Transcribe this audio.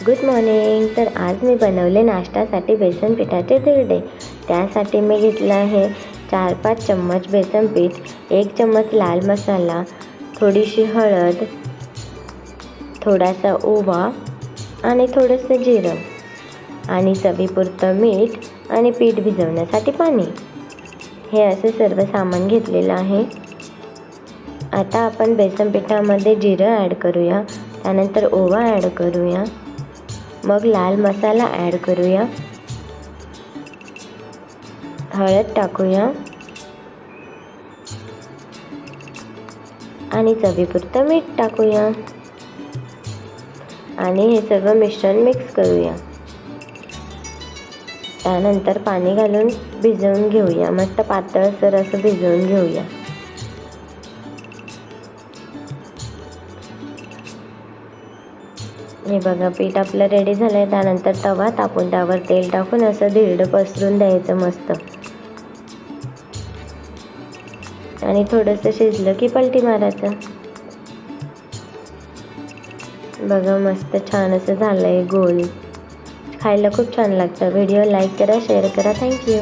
Good morning. तर आज मी बनवले नाश्त्यासाठी बेसन पिठाचे धिरडे. त्यासाठी मी घेतलं आहे 4-5 चम्मच बेसन पीठ, 1 चम्मच लाल मसाला, थोडीशी हळद, थोडासा ओवा आणि थोडंसं जिरं आणि चवीपुरतं मीठ आणि पीठ भिजवण्यासाठी पाणी. हे असे सर्व सामान घेतलेलं आहे. आता आपण बेसन पिठामध्ये जिरं ॲड करूया, त्यानंतर ओवा ॲड करूया, मग लाल मसाला ॲड करूया, हळद टाकूया आणि चवीपुरतं मीठ टाकूया आणि हे सगळं मिश्रण मिक्स करूया. त्यानंतर पाणी घालून भिजवून घेऊया. मस्त पातळसर असं भिजवून घेऊया. हे बघा, पीठ आपलं रेडी झालं आहे. त्यानंतर तवा तापून त्यावर तेल टाकून असं धिरडं पसरून द्यायचं मस्त. आणि थोडंसं शिजलं की पलटी मारायचं. बघा, मस्त छान असं झालं आहे गोल. खायला खूप छान लागतं. व्हिडिओ लाईक करा, शेअर करा. थँक्यू.